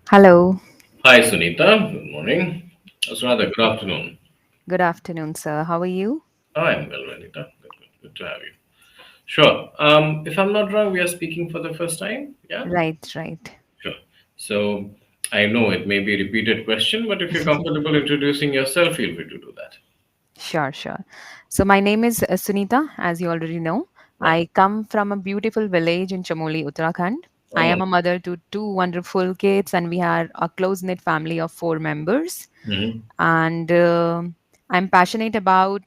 Hello. Hi, Sunita. Good morning. Rather, good afternoon. Good afternoon, sir. How are you? I'm well, Vanita. Good to have you. Sure. If I'm not wrong, we are speaking for the first time. Yeah. Right, right. Sure. So I know it may be a repeated question, but if you're comfortable introducing yourself, feel free to do that. Sure, sure. So, my name is Sunita, as you already know. Right. I come from a beautiful village in Chamoli, Uttarakhand. I Oh my. am a mother to two wonderful kids, and we are a close knit family of four members. Hmm. And I'm passionate about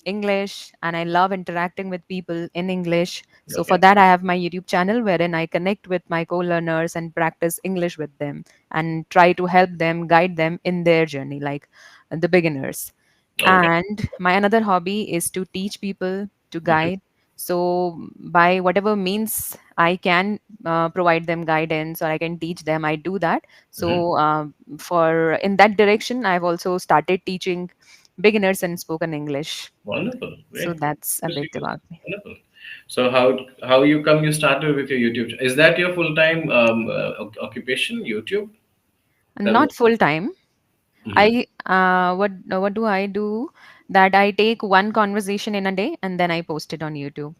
English, and I love interacting with people in English. So, for Okay. that, I have my YouTube channel wherein I connect with my co learners and practice English with them and try to help them, guide them in their journey, like the beginners. Okay. And my another hobby is to teach people, to Mhm. guide. So by whatever means I can provide them guidance or I can teach them, I do that. Mhm. So for in that direction, I've also started teaching beginners in spoken English. Wonderful. So Great. that's a Good to bit hear. about me. Wonderful. So how you come you started with your YouTube? Is that your full time occupation? YouTube? That Not full time. Mhm. I what do I do? That I take one conversation in a day and then I post it on YouTube.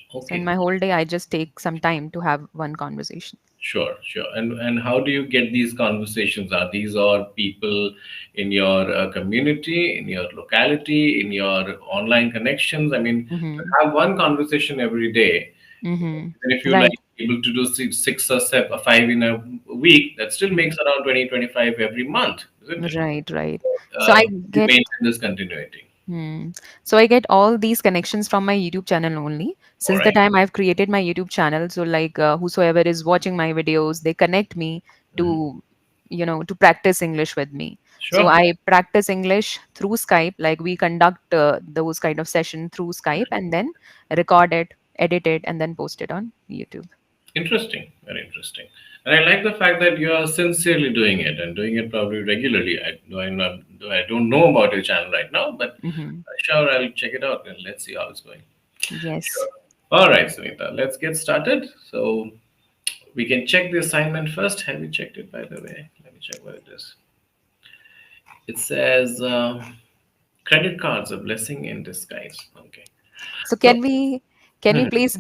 So in Okay. my whole day, I just take some time to have one conversation. Sure, sure. And how do you get these conversations? Are these all people in your community, in your locality, in your online connections? I mean, to Mm-hmm. have one conversation every day, Mm-hmm. even if you like Right. able to do six or seven, or five in a week, that still Mhm. makes around 20 25 every month, isn't it? Right, right. So Uh, I you get maintain this continuity. so I get all these connections from my YouTube channel only. All Since the right. time I've created my YouTube channel, so like whosoever is watching my videos, they connect me Mhm. to to practice English with me. So Sure. I practice English through Skype. Like we conduct those kind of session through Skype and then record it, edit it, and then post it on YouTube. Interesting, very interesting. And I like the fact that you are sincerely doing it and doing it probably regularly. I don't know about your channel right now, but Hmm. sure, I'll check it out and let's see how it's going. Yes. Sure. All right, Sunita, let's get started. So we can check the assignment first. Have you checked it, by the way? Let me check what it is. It says credit cards, a blessing in disguise. Okay. So So, can we please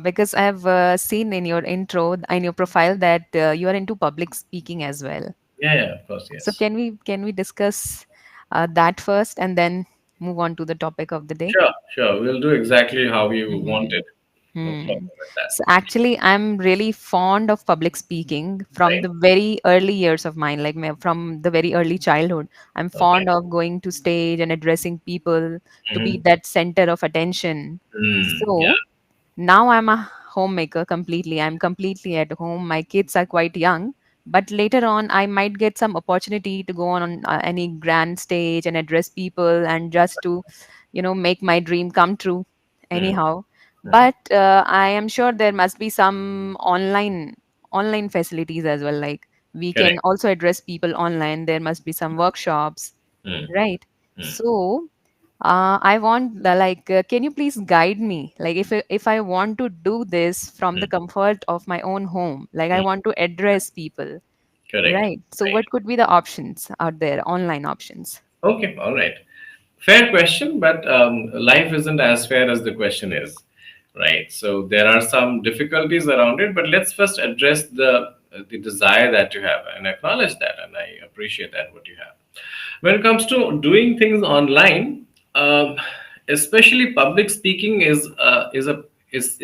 because I have seen in your intro in your profile that you are into public speaking as well. yeah, yeah, of course, So yes. can we discuss that first and then move on to the topic of the day? Sure, sure. We'll do exactly how you want Hmm. it. No Hmm. problem with that. So actually, I'm really fond of public speaking from Right. the very early years of mine, like from the very early childhood. I'm Okay. fond of going to stage and addressing people to be Mhm. that center of attention. Yeah. So now I'm a homemaker completely. I'm completely at home. My kids are quite young, but later on, I might get some opportunity to go on any grand stage and address people and just to, make my dream come true Mhm. anyhow. Mhm. But I am sure there must be some online facilities as well. Like we can Correct. also address people online. There must be some workshops, Mm. right? Mm. So I want can you please guide me? Like if I want to do this from the Mm. comfort of my own home, like I Mm. want to address people, Correct. right? So Right. what could be the options out there, online options? Okay. All right. Fair question, but life isn't as fair as the question is, right? So there are some difficulties around it, but let's first address the desire that you have and acknowledge that, and I appreciate that what you have. When it comes to doing things online, um, especially public speaking is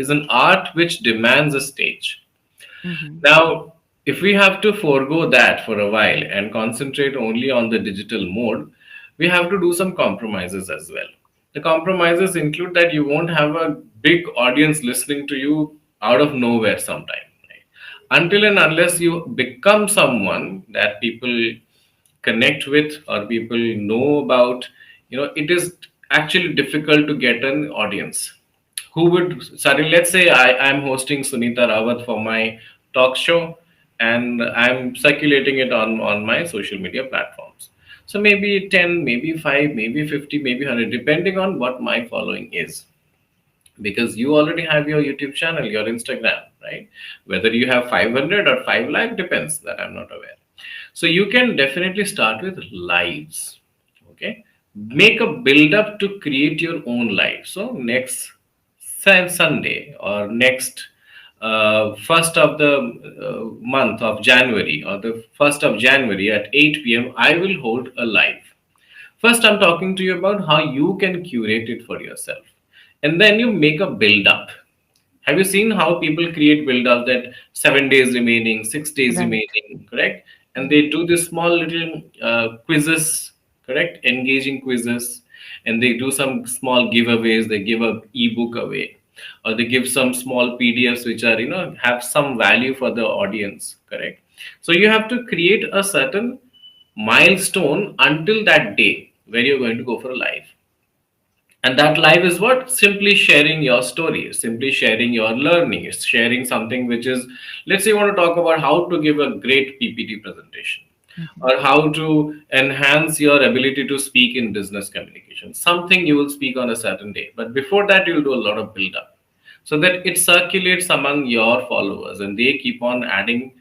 an art which demands a stage. Mm-hmm. Now, if we have to forego that for a while and concentrate only on the digital mode, we have to do some compromises as well. The compromises include that you won't have a big audience listening to you out of nowhere sometime. Right? Until and unless you become someone that people connect with or people know about, it is actually difficult to get an audience who would suddenly, let's say I'm hosting Sunita Rawat for my talk show and I'm circulating it on my social media platforms. So maybe 10, maybe 5, maybe 50, maybe 100, depending on what my following is. because you already have your YouTube channel, your Instagram, right? Whether you have 500 or 5 lakh depends, that I'm not aware. So you can definitely start with lives. Okay. Make a build up to create your own life. So next Sunday or next first of the month of January, or the 1st of January at 8 p.m., I will hold a live. First, I'm talking to you about how you can curate it for yourself. And then you make a build up. Have you seen how people create build up that 7 days remaining, 6 days Right. remaining, correct? And Mhm. they do this small little quizzes, correct? Engaging quizzes. And they do some small giveaways. They give a ebook away, or they give some small PDFs which are, have some value for the audience, correct? So you have to create a certain milestone until that day where you're going to go for a live. And that live is what? Simply sharing your story, simply sharing your learning, it's sharing something which is, let's say you want to talk about how to give a great PPT presentation, Mhm. or how to enhance your ability to speak in business communication. Something you will speak on a certain day. But before that, you'll do a lot of build up so that it circulates among your followers and they keep on adding,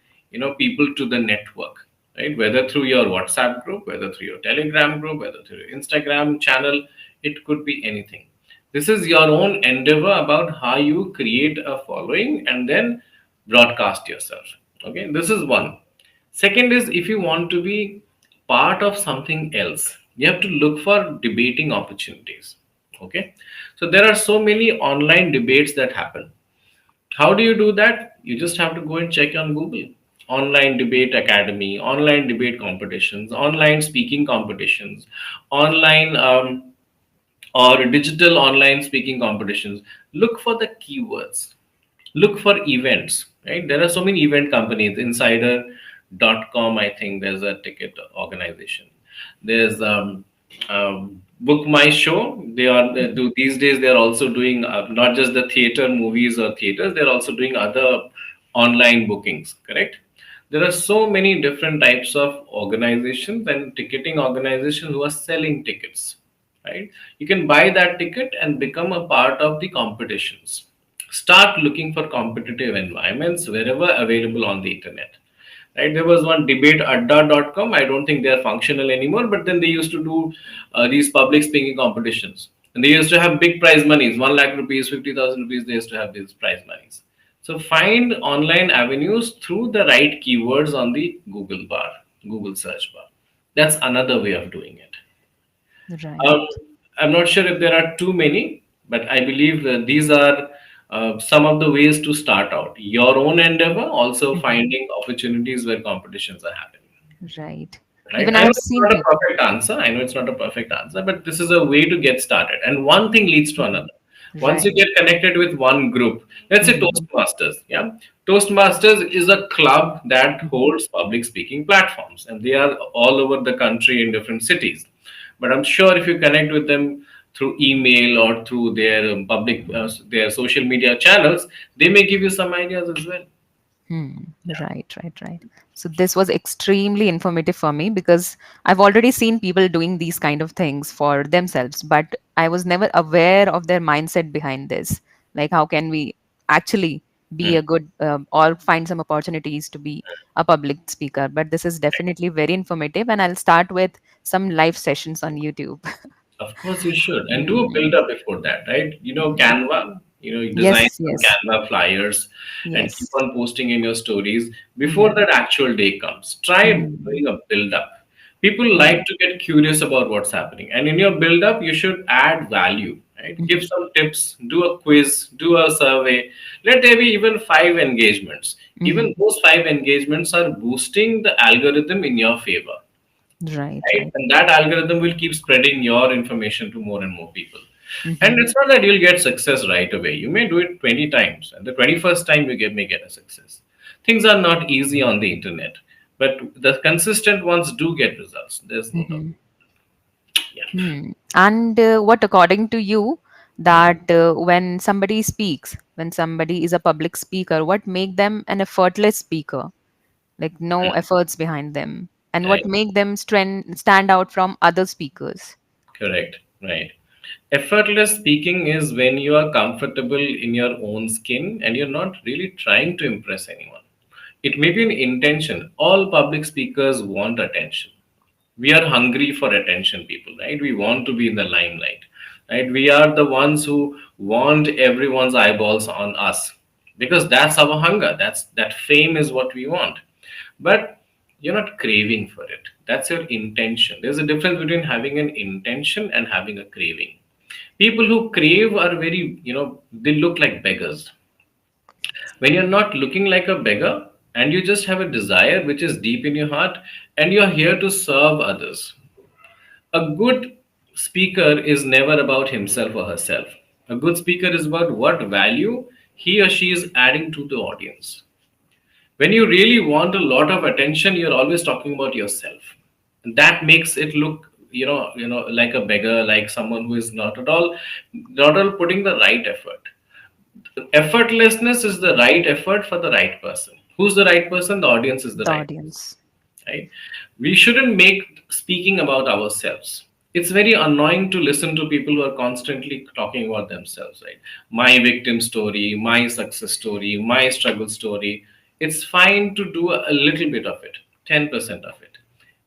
people to the network, right? Whether through your WhatsApp group, whether through your Telegram group, whether through your Instagram channel, it could be anything. This is your own endeavor about how you create a following and then broadcast yourself. Okay, this is one. Second is, if you want to be part of something else, you have to look for debating opportunities. Okay, so there are so many online debates that happen. How do you do that? You just have to go and check on Google. Online debate academy, online debate competitions, online speaking competitions, online or digital online speaking competitions. Look for the keywords, look for events, right? There are so many event companies, insider.com, I think there's a ticket organization. There's book my show. They are they Mhm. do these days, they are also doing not just the theater movies or theaters, they're also doing other online bookings, correct? There are so many different types of organizations and ticketing organizations who are selling tickets, right? You can buy that ticket and become a part of the competitions. Start looking for competitive environments wherever available on the internet. Right? There was one debate adda.com. I don't think they are functional anymore, but then they used to do these public speaking competitions. And they used to have big prize monies, 1 lakh rupees, 50,000 rupees. They used to have these prize monies. So find online avenues through the right keywords on the Google bar, Google search bar. That's another way of doing it. Right. Um, I'm not sure if there are too many, but I believe these are some of the ways to start out your own endeavor, also Mhm. finding opportunities where competitions are happening. Right. Right? Even I know I've it's seen not a people. perfect answer. I know it's not a perfect answer, but this is a way to get started. And one thing leads to Mhm. another. Once you Right. get connected with one group, let's say Mhm. Toastmasters, yeah, Toastmasters is a club that Mhm. holds public speaking platforms, and they are all over the country in different cities. But I'm sure if you connect with them through email or through their their social media channels, they may give you some ideas as well. Hmm. Right, right, right. So this was extremely informative for me because I've already seen people doing these kind of things for themselves, but I was never aware of their mindset behind this. Like, how can we actually be Hmm. a good or find some opportunities to be a public speaker? But this is definitely very informative, and I'll start with some live sessions on YouTube. Of course, you should, and do a build Hmm. up before that, right? Mhm. Canva. You design Yes, some yes, Canva flyers and keep yes. on posting in your stories before Hmm. that actual day comes. Try Hmm. doing a build up. People Hmm. like to get curious about what's happening, and in your build up, you should add value, right? Give Hmm. some tips, do a quiz, do a survey. Let there be even 5 engagements. Even Hmm. those 5 engagements are boosting the algorithm in your favor, Right, right? right. And that algorithm will keep spreading your information to more and more people. And Hmm. it's not that you'll get success right away. You may do it 20 times, and the 21st time you may get a success. Things are not easy on the internet, but the consistent ones do get results. There's no doubt. Hmm. Yeah. Hmm. And what, according to you, that when somebody speaks, when somebody is a public speaker, what make them an effortless speaker? Like no efforts behind them, and what Right. make them stand out from other speakers? Correct. Right. Effortless speaking is when you are comfortable in your own skin and you're not really trying to impress anyone. It may be an intention. All public speakers want attention. We are hungry for attention, people, right? We want to be in the limelight, right? We are the ones who want everyone's eyeballs on us because that's our hunger. That fame is what we want. But you're not craving for it. That's your intention. There's a difference between having an intention and having a craving. People who crave are very, they look like beggars. When you're not looking like a beggar and you just have a desire which is deep in your heart and you're here to serve others. A good speaker is never about himself or herself. A good speaker is about what value he or she is adding to the audience. When you really want a lot of attention, you're always talking about yourself. And that makes it look, like a beggar, like someone who is not at all putting the right effort. Effortlessness is the right effort for the right person. Who's the right person? The audience is the The right person, audience. right? We shouldn't make speaking about ourselves. It's very annoying to listen to people who are constantly talking about themselves, right? My victim story, my success story, my struggle story. It's fine to do a little bit of it, 10% of it.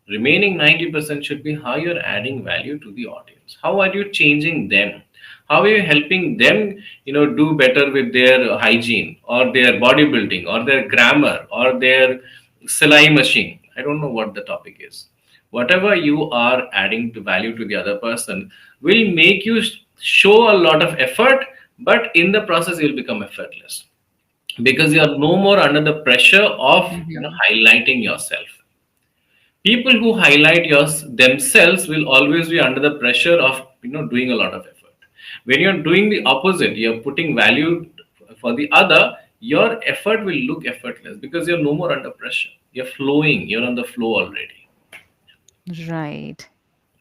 Remaining 90% should be how you're adding value to the audience. How are you changing them? How are you helping them, do better with their hygiene or their bodybuilding or their grammar or their Salai machine? I don't know what the topic is. Whatever you are adding to value to the other person will make you show a lot of effort, but in the process you'll become effortless because you are no more under the pressure of Hmm. highlighting yourself. People who highlight themselves will always be under the pressure of doing a lot of effort. When you're doing the opposite, you're putting value for the other, your effort will look effortless because you're no more under pressure, you're flowing, you're on the flow already. Right.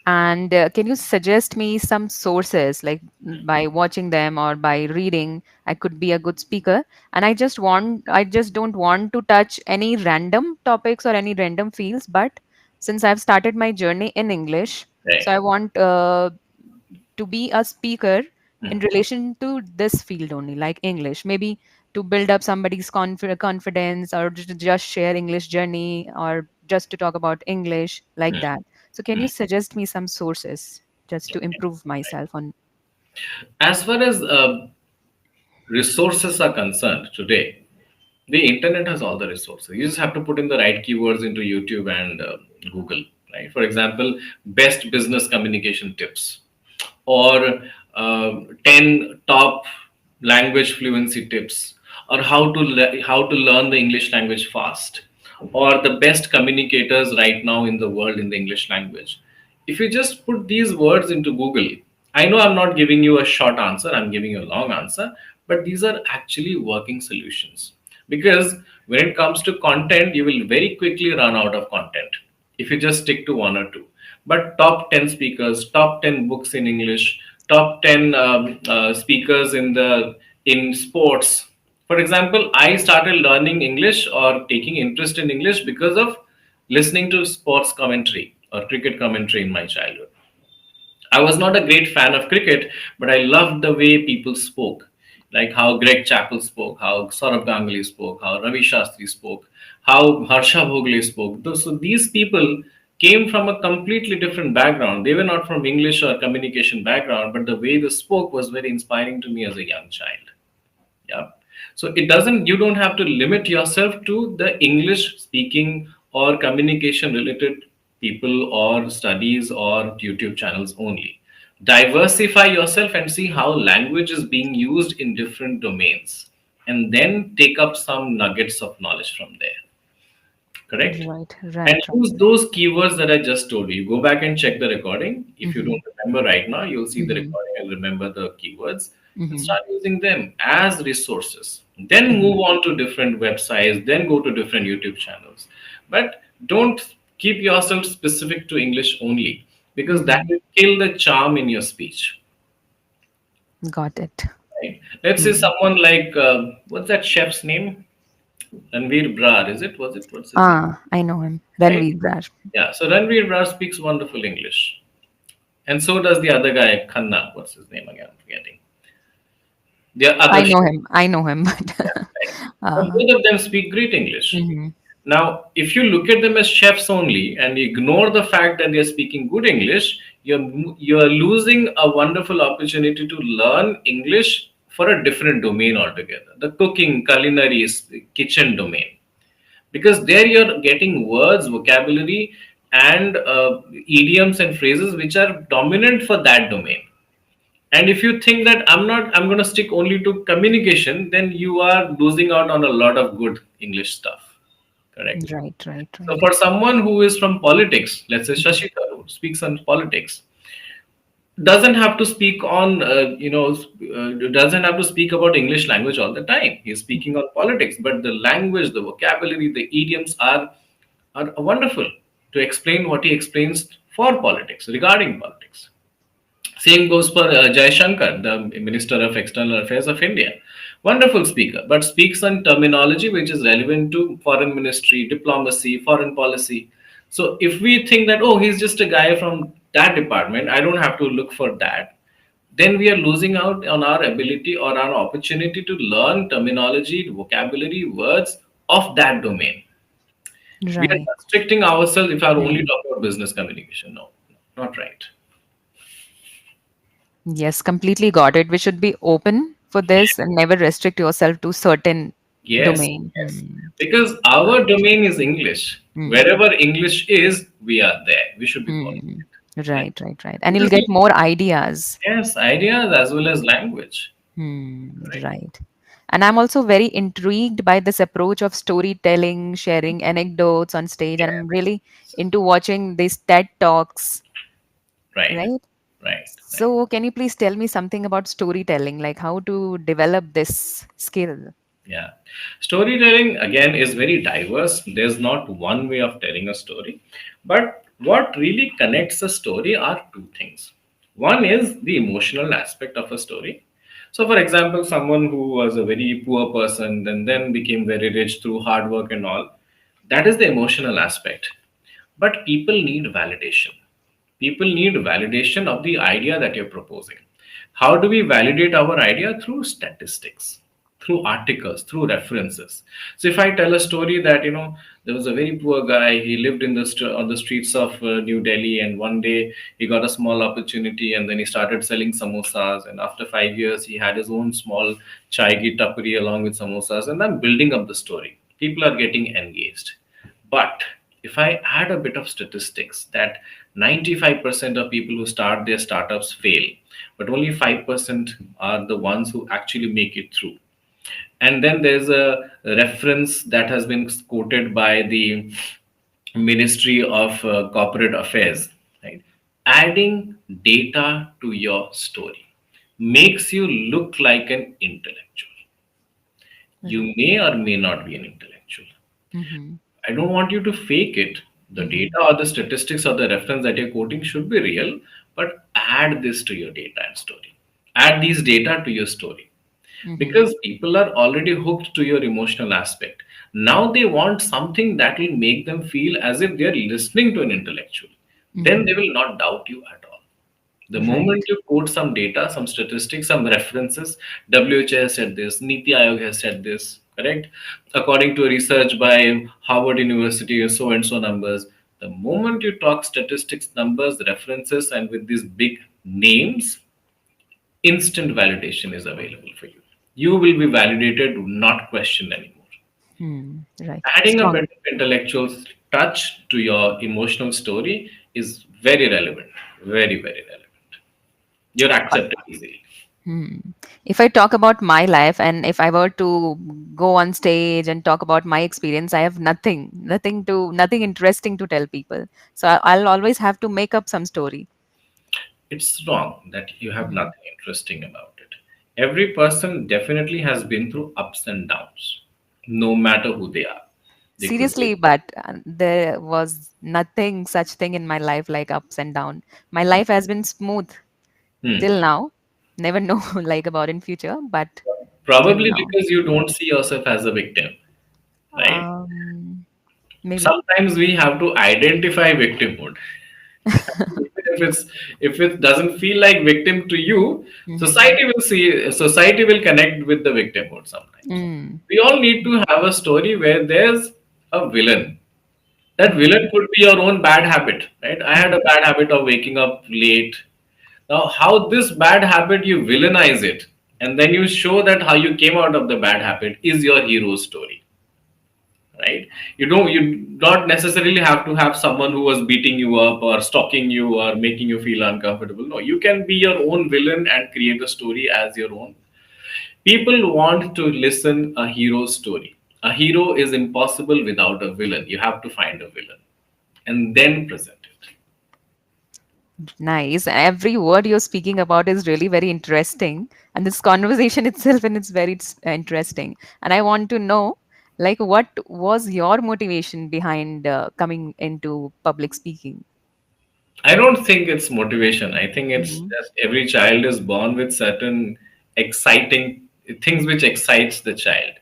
And can you suggest me some sources, like by watching them or by reading, I could be a good speaker? And I just don't want to touch any random topics or any random fields. But since I've started my journey in English, so Right. I want to be a speaker in Mhm. relation to this field only, like English, maybe to build up somebody's confidence, or to just share English journey, or just to talk about English, like Mhm. that. So can you Mhm. suggest me some sources just to improve myself on? As far as resources are concerned today, the internet has all the resources. You just have to put in the right keywords into YouTube and Google, right? For example, best business communication tips, or 10 top language fluency tips, or how to learn the English language fast, or the best communicators right now in the world in the English language. If you just put these words into Google, I know I'm not giving you a short answer, I'm giving you a long answer, but these are actually working solutions. Because when it comes to content, you will very quickly run out of content if you just stick to one or two. But top 10 speakers, top 10 books in English, top 10 speakers in sports. For example, I started learning English or taking interest in English because of listening to sports commentary or cricket commentary in my childhood. I was not a great fan of cricket, but I loved the way people spoke, like how Greg Chappell spoke, how Saurabh Ganguly spoke, how Ravi Shastri spoke, how Harsha Bhogle spoke. So these people came from a completely different background. They were not from English or communication background, but the way they spoke was very inspiring to me as a young child. Yeah. So you don't have to limit yourself to the English speaking or communication related people or studies or YouTube channels only. Diversify yourself and see how language is being used in different domains, and then take up some nuggets of knowledge from there. Correct? Right, And right, right. use those keywords that I just told you. Go back and check the recording. If you Mm-hmm. don't remember right now, you'll see the Mm-hmm. recording and remember the keywords and Mm-hmm. start using them as resources. Then Mm-hmm. move on to different websites, then go to different YouTube channels. But don't keep yourself specific to English only, because that Mm-hmm. will kill the charm in your speech. Got it. Right? Let's say Mm-hmm. someone like, what's that chef's name? Ranveer Brar, is it? Was it? What's his name? Ah, I know him. Right? Ranveer Brar. Yeah. So Ranveer Brar speaks wonderful English. And so does the other guy, Khanna. What's his name again? I'm forgetting. The I other. know him. I know him, but Right. Now, uh, both of them speak great English. mhm. Now, if you look at them as chefs only and ignore the fact that they're speaking good English, you're losing a wonderful opportunity to learn English for a different domain altogether. The cooking, culinary, kitchen domain, because there you're getting words, vocabulary, and idioms and phrases which are dominant for that domain. And if you think that I'm going to stick only to communication, then you are losing out on a lot of good English stuff. Correct. Right, right, So right. for someone who is from politics, let's say Mhm. Shashi Tharoor speaks on politics, doesn't have to speak on, doesn't have to speak about English language all the time. He's speaking on politics, but the language, the vocabulary, the idioms are wonderful to explain what he explains for politics, regarding politics. Same goes for Jai Shankar, the Minister of External Affairs of India. Wonderful speaker, but speaks on terminology which is relevant to foreign ministry, diplomacy, foreign policy. So if we think that, oh, he's just a guy from that department, I don't have to look for that, then we are losing out on our ability or our opportunity to learn terminology, vocabulary, words of that domain. We are Right. restricting ourselves if I only Hmm. talk about business communication. No, not right. Yes, completely got it. We should be open for this and never restrict yourself to certain Yes, domain. yes. Hmm. Because our domain is English. Hmm. Wherever English is, we are there. We should be following Hmm. it. Right? Right, right, right. And you'll Because get more ideas. yes, ideas as well as language. Hmm. Right. Right. And I'm also very intrigued by this approach of storytelling, sharing anecdotes on stage. And I'm really into watching these TED Talks, Right. right? Right. Right. So, can you please tell me something about storytelling, like how to develop this skill? Yeah. Storytelling again is very diverse. There's not one way of telling a story. But what really connects a story are two things. One is the emotional aspect of a story. So, for example, someone who was a very poor person and then became very rich through hard work and all, that is the emotional aspect. But people need validation. People need validation of the idea that you're proposing. How do we validate our idea? Through statistics, through articles, through references. So if I tell a story that there was a very poor guy, he lived on the streets of New Delhi, and one day he got a small opportunity, and then he started selling samosas. And after 5 years, he had his own small chai ki tapri along with samosas, and I'm building up the story. People are getting engaged. But if I add a bit of statistics that 95% of people who start their startups fail, but only 5% are the ones who actually make it through. And then there's a reference that has been quoted by the Ministry of Corporate Affairs, right? Adding data to your story makes you look like an intellectual. You may or may not be an intellectual. Mm-hmm. I don't want you to fake it. The Mm-hmm. data or the statistics or the reference that you're quoting should be real, but add this to your data and story. Add these data to your story, Mm-hmm. because people are already hooked to your emotional aspect. Now they want something that will make them feel as if they're listening to an intellectual. Then Mm-hmm. they will not doubt you at all. The Right. moment you quote some data, some statistics, some references, WHO has said this, Niti Aayog has said this, correct? According to a research by Harvard University, so and so numbers. The moment you talk statistics, numbers, references, and with these big names, instant validation is available for you. You will be validated, not questioned anymore. Hmm. Right. Adding a bit Strong. of intellectual touch to your emotional story is very relevant, very, very relevant. You're accepted easily. Hmm. If I talk about my life and if I were to go on stage and talk about my experience, I have nothing interesting to tell people. So I'll always have to make up some story. It's wrong that you have Hmm. nothing interesting about it. Every person definitely has been through ups and downs, no matter who they are. They could be. Seriously, but there was nothing such thing in my life like ups and down. My life has been smooth Hmm. till now. Never know like about in future, but till Probably now. because you Hmm. don't see yourself as a victim, right? Um, Maybe. Sometimes we have to identify victimhood. if it's, if it doesn't feel like victim to you, Mm-hmm. society will connect with the victimhood sometimes. Mm. We all need to have a story where there's a villain. That Okay. villain could be your own bad habit, right? I had a Mm-hmm. bad habit of waking up late. Now, how this bad habit you villainize it, and then you show that how you came out of the bad habit is your hero story, right? You not necessarily have to have someone who was beating you up or stalking you or making you feel uncomfortable. No, you can be your own villain and create a story as your own. People want to listen a hero story. A hero is impossible without a villain. You have to find a villain and then present it. Nice. Every word you're speaking about is really very interesting. And this conversation itself, and it's very interesting. And I want to know, like, what was your motivation behind coming into public speaking? I don't think it's motivation. I think it's Mm-hmm. just every child is born with certain exciting things which excites the child.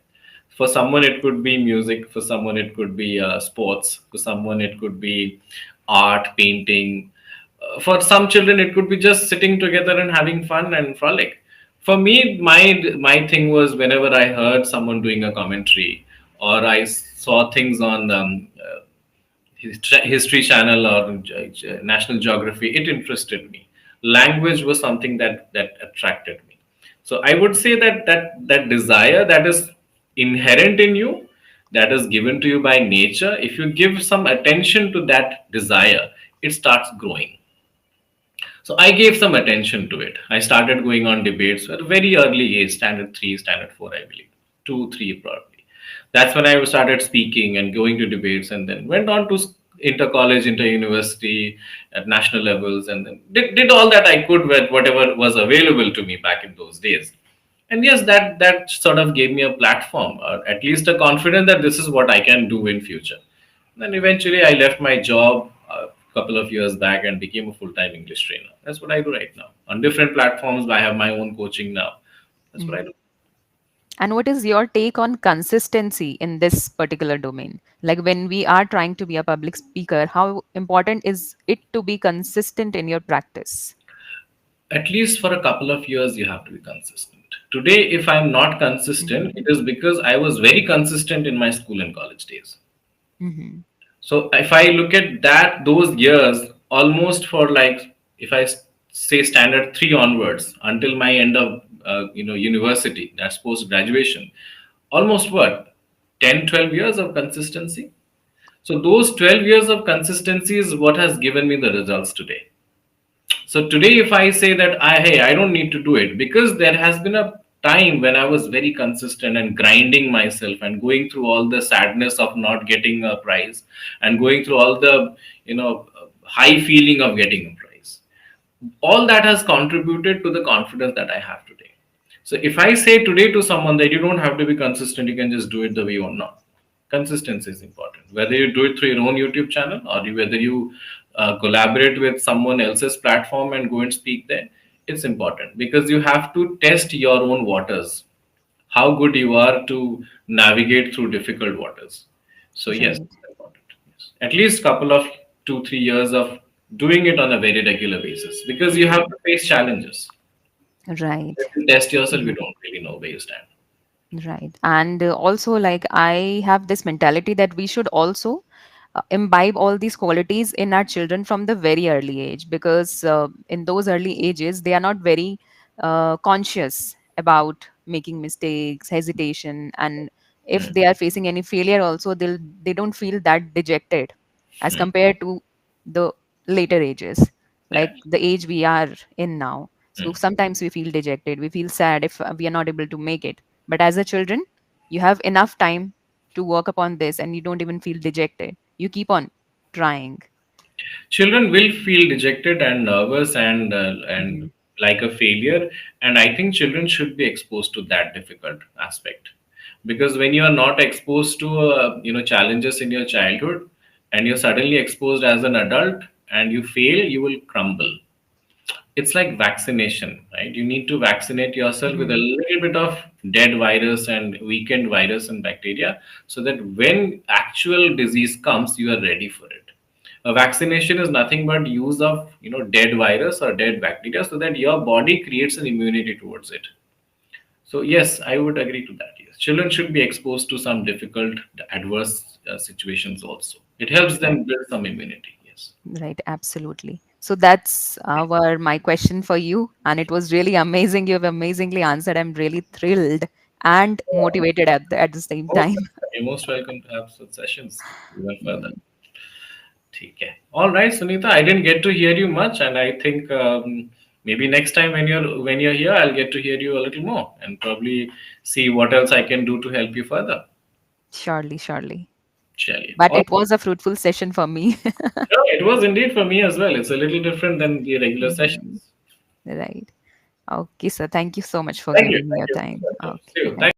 For someone, it could be music. For someone, it could be sports. For someone, it could be art, painting. For some children, it could be just sitting together and having fun and frolic. For me, my thing was whenever I heard someone doing a commentary or I saw things on History Channel or National Geography, it interested me. Language was something that attracted me. So I would say that desire that is inherent in you, that is given to you by nature. If you give some attention to that desire, it starts growing. So I gave some attention to it. I started going on debates at a very early age, standard three, standard four, I believe, two, three probably. That's when I started speaking and going to debates, and then went on to inter college, inter university, at national levels, and then did all that I could with whatever was available to me back in those days. And yes, that sort of gave me a platform, or at least a confidence that this is what I can do in future. Then eventually I left my job a couple of years back and became a full-time English trainer. That's what I do right now. On different platforms, I have my own coaching now. That's what I do. And what is your take on consistency in this particular domain? Like when we are trying to be a public speaker, how important is it to be consistent in your practice? At least for a couple of years, you have to be consistent. Today, if I'm not consistent, Mm-hmm. it is because I was very consistent in my school and college days. Mm-hmm. So if I look at that, those years, almost for like, if I say standard three onwards until my end of university, that's post graduation, almost what, 10, 12 years of consistency. So those 12 years of consistency is what has given me the results today. So today, if I say that hey, I don't need to do it, because there has been a time when I was very consistent and grinding myself and going through all the sadness of not getting a prize and going through all the high feeling of getting a prize. All that has contributed to the confidence that I have today. So if I say today to someone that you don't have to be consistent, you can just do it the way you want. Not. Consistency is important. Whether you do it through your own YouTube channel or whether you collaborate with someone else's platform and go and speak there, it's important because you have to test your own waters, how good you are to navigate through difficult waters. So yes, Right. it's important. Yes. At least couple of 2 3 years of doing it on a very regular basis because you have to face challenges. Right. If you test yourself, you don't really know where you stand. Right. And also, like, I have this mentality that we should also imbibe all these qualities in our children from the very early age, because in those early ages, they are not very conscious about making mistakes, hesitation, and if Hmm. they are facing any failure, also they don't feel that dejected as Hmm. compared to the later ages, Yeah. like the age we are in now. So Hmm. sometimes we feel dejected, we feel sad if we are not able to make it, but as a children, you have enough time to work upon this and you don't even feel dejected. You keep on trying. Children will feel dejected and nervous and Hmm. like a failure, and I think children should be exposed to that difficult aspect because when you are not exposed to challenges in your childhood and you're suddenly exposed as an adult and you fail, you will crumble. It's like vaccination, right? You need to vaccinate yourself with a Hmm. little bit of dead virus and weakened virus and bacteria so that when actual disease comes, you are ready for it. A vaccination is nothing but use of dead virus or dead bacteria so that your body creates an immunity towards it. So yes, I would agree to that. Yes, children should be exposed to some difficult, adverse situations also. It helps Right. them build some immunity. Yes. Right, absolutely. So that's our my question for you, and it was really amazing. You have amazingly answered. I'm really thrilled and motivated at the same Most time. welcome. You're most welcome to have such sessions even further. Mm, ठीक है. All right, Sunita. I didn't get to hear you much, and I think maybe next time when you're here, I'll get to hear you a little more and probably see what else I can do to help you further. surely, surely. Chaliye. But All it was a fruitful session for me. no, it was indeed for me as well. It's a little different than the regular Mhm. sessions. Right. Okay, sir. Thank you so much for Thank you. giving me Thank your you. time. Welcome. Okay. See you. Thank Thank